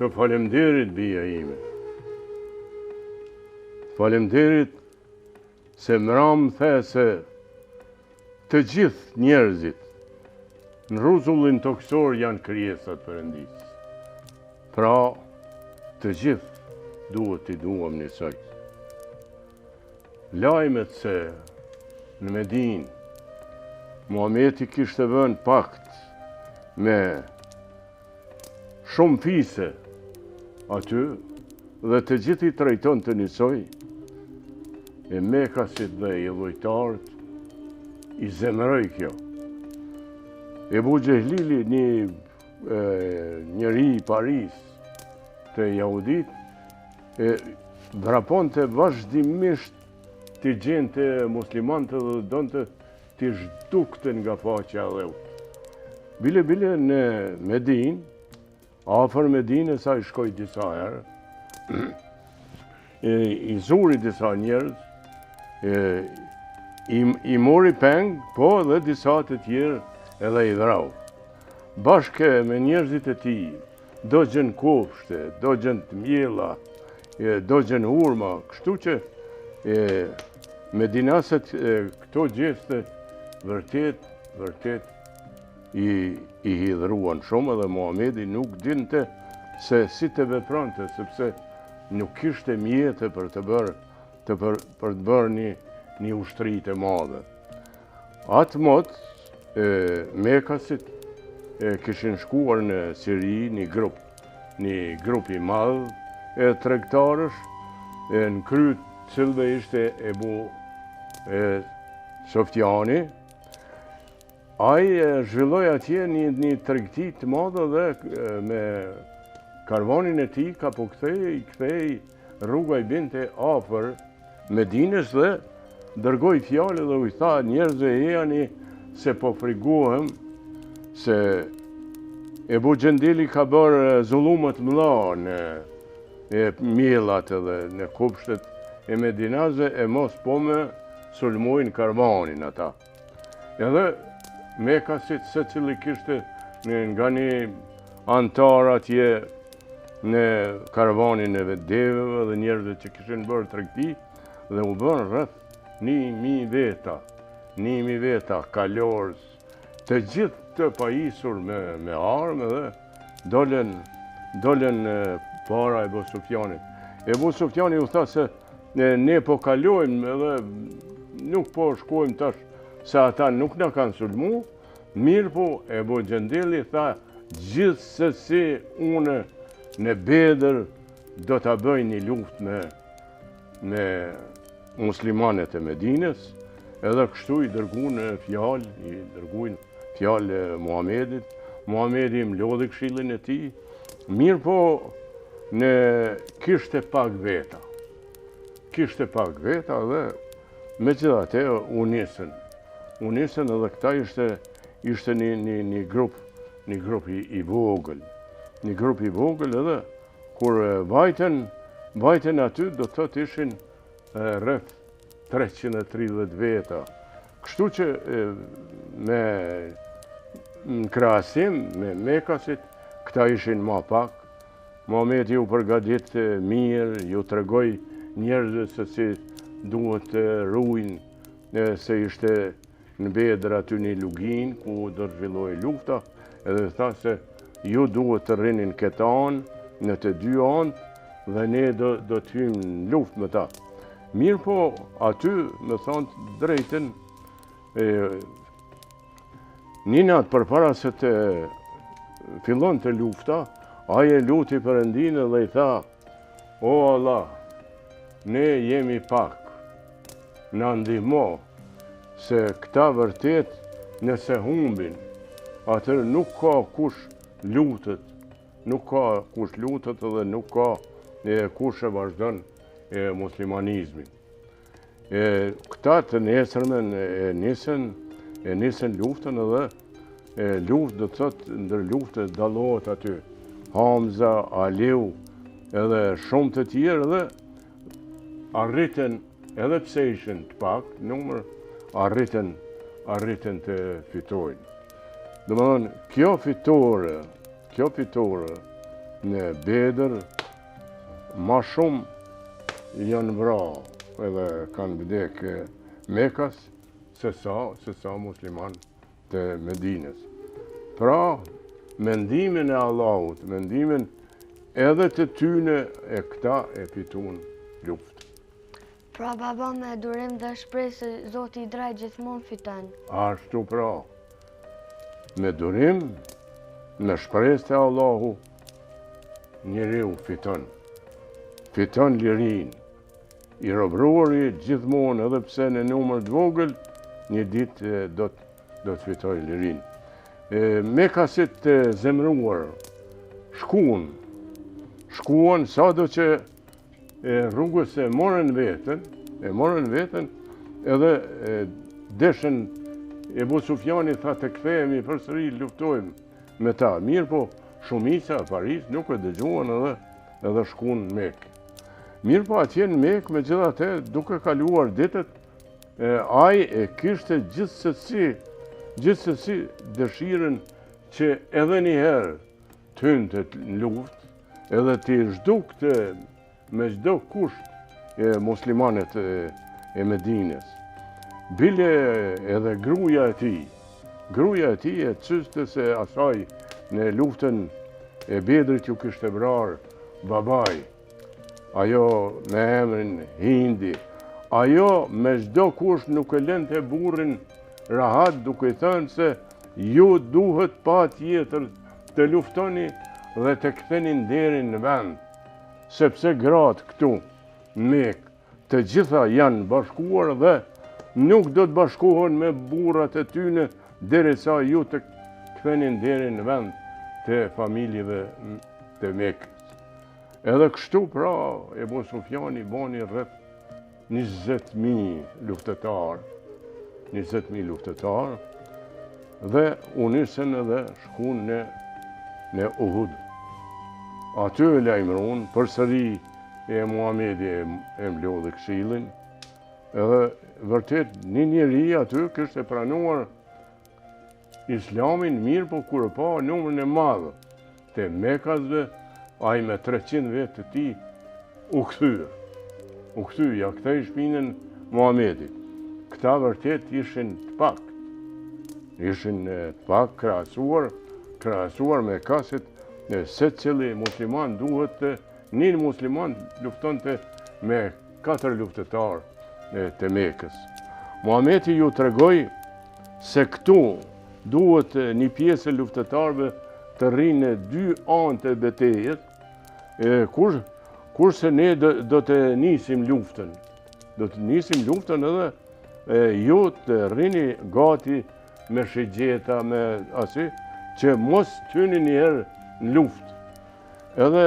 Të falemderit, bia ime. Falemderit se mram the se të gjithë njerëzit në rruzullin toksor janë krijesat Perëndis. Pra, të gjithë duhet t'i duam njësoj. Lajmet se në Medinë Muhameti kishte vënë pakt me shumë fise aty dhe të gjithë i trajton të njësoj, e Mekasit dhe i lojtarët i zemëroj kjo. Ebu Xhehlili, një njeri i Paris të Jahudit, vraponte vazhdimisht të gjente muslimante dhe donte të zhdukte nga faqja e dheut. Bile në Medinë, afër Medinës sa i shkoj disa herë, i zuri disa njerëz, i mori peng, po dhe disa të tjerë edhe i vrau. Bashke me njerëzit e tij, dogjen kofshte, dogjen të mjella, dogjen urma, kështu që medinaset këto gjeste vërtet i hidhruan shumë dhe Muhamedi nuk dinte se si të veprante, sepse nuk kishte mjete për të bërë një ushtri të madhe. Atë mot, Mekasit kishin shkuar në Siri një grup i madh e tregtarësh, në krye të cilëve ishte Ebu Sofjani. Ai zhvilloi atje një tregti të madhe dhe me karvanin e tij ka po kthej rruga i binte afër Medinës dhe dërgoi fjalë dhe u tha njerëzve jeni se po friguhem se Ebu Xhendili ka bërë zullumet mëdha në mjellat edhe në kupshtet e Medinasve e mos po me sulmojnë karvanin ata. Edhe Mekasit se cili kishte nga një antar atje në karvanin e vedeveve dhe njerëzve që kishin bërë tregti dhe u bën rreth 1000 veta kalorës, të gjithë të pajisur me armë dhe dolen para Ebu Sufjanit. Ebu Sufjani u tha se ne po kalojmë edhe nuk po shkojmë tash se ata nuk na kanë sulmu, mirë po Ebu Xhendili tha gjithsesi une në Bedër do ta bëj një luftë me muslimanet e Medinës, edhe kështu i dërguan fjalë Muhamedit. Muhamedi mlodhi këshillin e tij, mirë po në kishte pak veta dhe megjithatë u nisën edhe këta ishte një grup i vogël edhe kur vajten aty do të thotë ishin rreth 330 veta. Kështu që në krahasim me Mekasit këta ishin më pak. Muhamedi u përgadit mirë, ju tregoi njerëzve se si duhet të ruajnë se ishte në Bedër aty një lugin ku do të zhvillojë lufta, edhe tha se ju duhet të rrinin këtë anë në të dy anët dhe ne do të hyjmë në luftë me ta. Mirë po aty me thonë drejtën një natë përpara se të fillon të lufta, ai e luti Perëndinë dhe i tha: O Allah, ne jemi pak, na ndihmo, se këta vërtet nëse humbin, atëherë nuk ka kush lutet edhe nuk ka kush e vazhdon muslimanizmin. Këta të nesërmen e nisën luftën edhe luftë do të thotë ndër luftë dallohet aty Hamza, Aliu edhe shumë të tjerë dhe arritën edhe pse ishin të pak numër arritën të fitojnë. Domethënë kjo fitore në Bedër, ma shumë janë vra edhe kanë vdek Mekas se sa musliman të Medinës. Pra, mendimin e Allahut, mendimin edhe të tyne e këta e fitun luft. Pra baba me durim dhe shpresë se Zoti i drejt gjithmonë fiton. Ashtu pra, me durim, me shpresë të Allahu, njeriu fiton. Fiton lirin. I robruari gjithmonë edhe pse në numër të vogël, një ditë do të fitoj lirin. Mekasit të zemruar, shkuan sado që rrugës e morën veten, edhe deshen Ebu Sufjani tha të kthehemi përsëri luftojmë me ta. Mirë po, shumica Paris nuk e dëgjuan edhe shkuan në Mekë. Mirë po atje në Mekë, megjithatë, duke kaluar ditët, ai e kishte gjithsesi dëshirën që edhe një herë të hynte në luftë, edhe të zhdukte me çdo kusht muslimanët e Medinës. Bile edhe gruaja e tij e çështë se asaj në luftën e Bedrit ju kishte vrarë babai. Ajo me emrin Hindi, ajo me çdo kusht nuk e lënte burrin rahat duke i thënë se ju duhet patjetër të luftoni dhe të ktheni nderin në vend, sepse gratë këtu në Mekë të gjitha janë bashkuar dhe nuk do të bashkohen me burrat e tyne derisa ju të ktheni nderin në vend të familjeve të Mekës. Edhe kështu pra Ebu Sufjani bani rreth 20.000 luftetar, dhe u nisën edhe shkuan në Uhud. Aty e lajmëron përsëri e Muhamedi e mblodhi këshillin, edhe vërtet një njeri aty kishte pranuar Islamin mirë, po kur pa numrin e madh të Mekasve, ai me 300 vetë të tij u kthye, ja kthej shpinën Muhamedit. Këta vërtet ishin të pak krahasuar me kasit, secili musliman duhet një musliman luftonte me 4 luftetar të Mekës. Muhamedi ju tregoi se këtu duhet një pjesë e luftetarëve të rrinë në 2 anë të betejës, kurse ne do të nisim luftën. Do të nisim luftën edhe ju të rrini gati me shigjeta, me asi, që mos tyni njerë në luftë. Edhe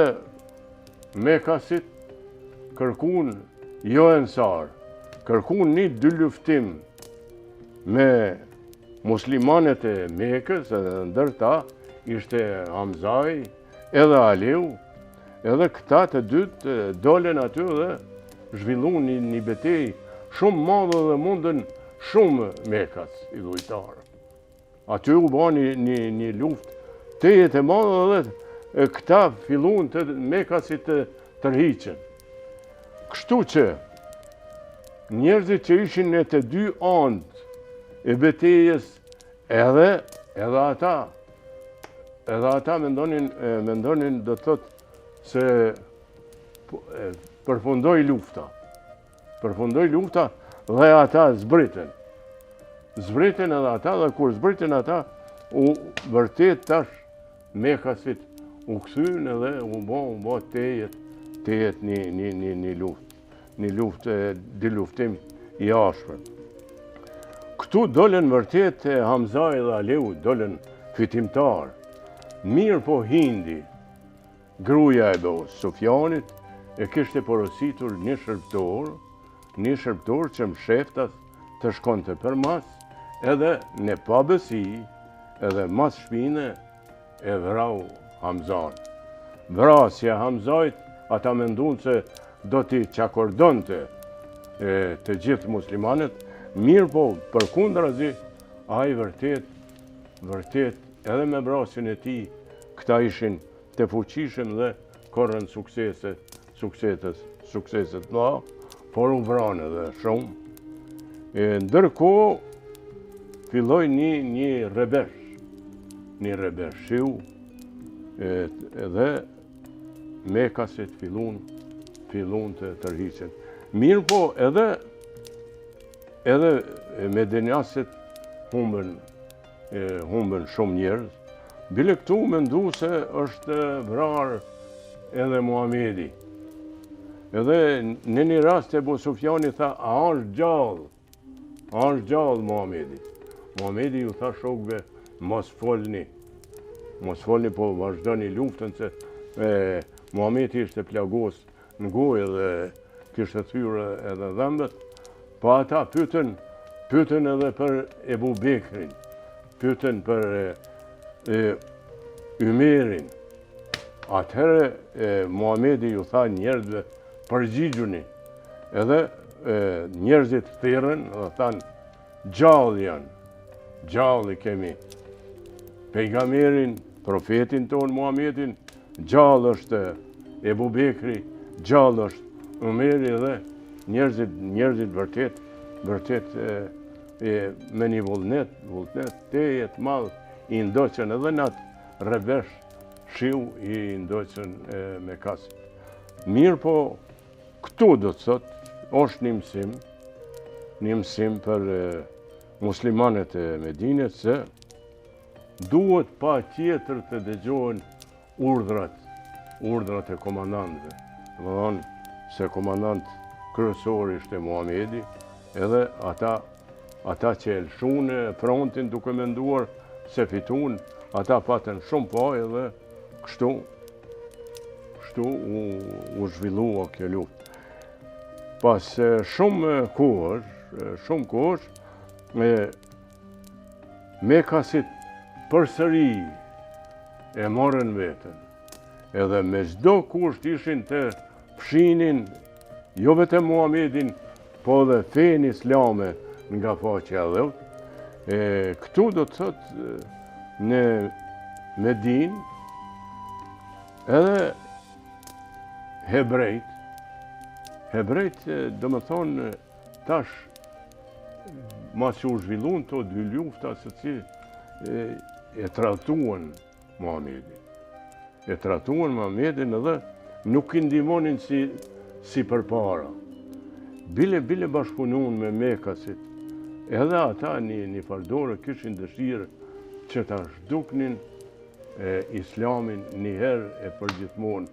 Mekasit kërkun jo ensar, kërkun një 2 luftim me muslimanet e Mekës, edhe ndërta ishte Hamzai edhe Aliu, edhe këta të dytë dolen aty dhe zhvillun një betejë shumë madhe dhe mundën shumë Mekas i dhujtarë. Aty u bani një luftë tejet e madhe dhe këta fillun të Mekasit të tërhiqen. Kështu që njerëzit që ishin në të 2 anët e betejës edhe ata mendonin do të thotë se përfundoi lufta dhe ata zbriten edhe ata, dhe kur zbriten ata, vërtet tash Mekasit u kthyn edhe u bë tejet një luftim i ashpër. Këtu dolen vërtet Hamzai dhe Aliu dolen fitimtar. Mirë po Hindi, gruaja e Ebu Sufjanit, e kishte porositur një shërbëtor që msheftas të shkonte për mas, edhe në pabesi, edhe mas shpine e vrau Hamzan. Vrasja Hamzajt, ata mendun se do t'i qakordonte të gjithë muslimanet, mirë po përkundrazi, ai vërtet edhe me vrasjen e tij, këta ishin të fuqishëm dhe korrën sukseset mëdha, por u vranë edhe shumë. Ndërkohë filloi një rebelshiu edhe Mekasit fillun të tërhiqen. Mirë po edhe Medeniasit humbën shumë njerëz. Bile këtu mendu se është vrarë edhe Muhamedi. Edhe në një rast Ebu Sufjani tha, a është gjallë Muhamedi. Muhamedi ju tha shokëve, mos folni, po vazhdoni luftën se Muhamedi ishte plagos në gojë dhe kishte thyrë edhe dhëmbët. Po ata pyetën edhe për Ebu Bekrin, pyetën për Ymerin. Atëherë Muhamedi ju tha njerëzve, përgjigjuni. Edhe njerëzit thirrën dhe thanë, gjallë janë, gjallë kemi pejgamberin, profetin tonë Muhamedin, gjallë është Ebu Bekri, gjallë është Umeri dhe njerëzit vërtet me një vullnet të jetë madh i ndoqën edhe në atë rebesh shiu i ndoqën me kasit. Mirë po, këtu do të thot, është një mësim për muslimanet e Medinës se duhet pa tjetër të dëgjohen urdhrat e komandantëve. Dhe thonë se komandant kryesor ishte Muhamedi, edhe ata që e lëshun frontin duke menduar se fitun, ata patën shumë po edhe kështu u zhvillua kjo luftë. Pas shumë kohësh, Mekasit përsëri e morën vetën. Edhe me çdo kusht ishin të fshinin jo vetëm Muhamedin, po dhe fenë islame nga faqja e dheut. Këtu do të thotë në Medinë edhe hebrejt do më thonë tash ma që u zhvillun të dy lufta se që e tratuan Muhamedin edhe nuk i ndihmonin si përpara. Bile bashkëpunuan me Mekasit, edhe ata një fardore kishin dëshirë që ta zhduknin islamin njëherë e përgjithmonë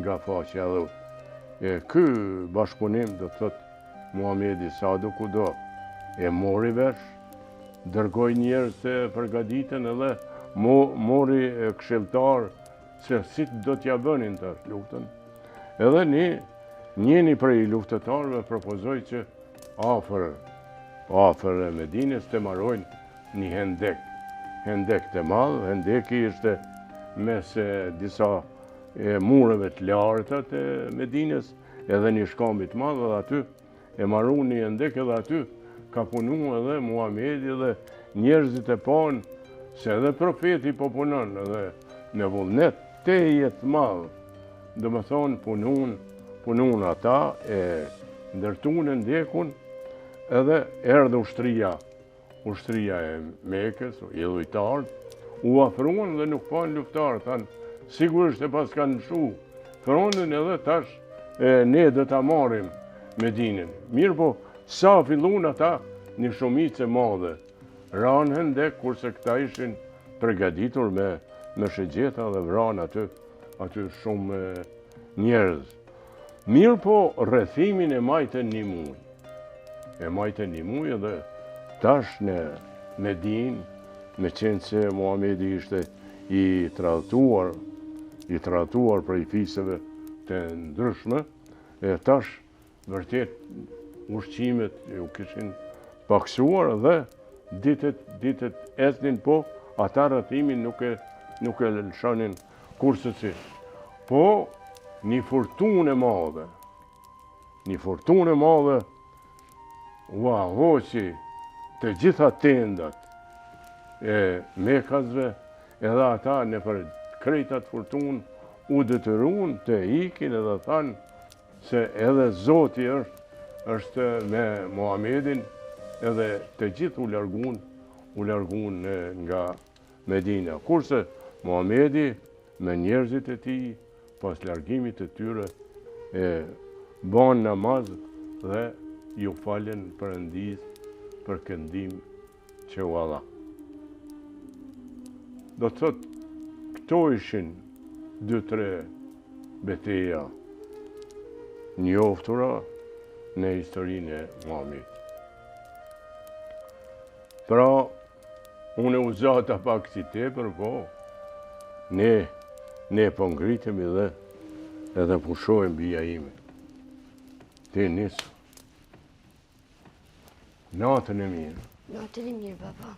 nga faqja e dheut. Ky bashkëpunim do thotë Muhamedi sa do kudo e mori vesh, dërgoi njerëz të përgatiten edhe mori këshilltar se si do t'ja bënin tash luftën. Edhe njëri prej luftëtarëve propozoi që afër Medinës të marrojnë një hendek të madh. Hendeki ishte mes disa mureve të larta të Medinës, edhe një shkambi të madh, edhe aty e marrun një hendek, edhe aty ka punu edhe Muhamedi dhe njerëzit e panë se edhe profeti po punon edhe në vullnet të jetë madh. Do më thonë punun ata e ndërtuan ndekun edhe erdhe ushtria e Mekës, i dhujtarët, u afruan dhe nuk panë luftarë, thanë, sigurisht e pas kanë mshu frontin edhe tash ne do ta marrim Medinën. Mirë po, sa fillun ata një shumicë e madhe, ranë hendek, kurse këta ishin përgatitur me shegjeta dhe vranë aty shumë njerëz. Mirë po, rrethimin e majtën një muaj edhe tash në Medinë, me qenë se Muhamedi ishte i tratuar prej fisëve të ndryshme, tash vërtet ushqimet u kishin paksuar dhe ditët ecnin, po ata rrethimin nuk e lëshonin kurse si. Po një fortunë e madhe u ahoqi të gjitha tendat e Mekasve, edhe ata në për krejtat fortunë u detyruan të ikin edhe thanë se edhe Zoti është me Muhamedin edhe të gjithë u largun nga Medina. Kurse Muhamedi me njerëzit e tij pas largimit të tyre bën namaz dhe ju falen Perëndis për këndim që u dha. Do të thotë, këto ishin 2-3 betejë njoftura në historinë e Muhamedit. Pra, unë u zata pak si tepër, po ne po ngritemi dhe edhe pushojmë bija ime. Ti nisë. Natën e mirë. Natën e mirë, baba.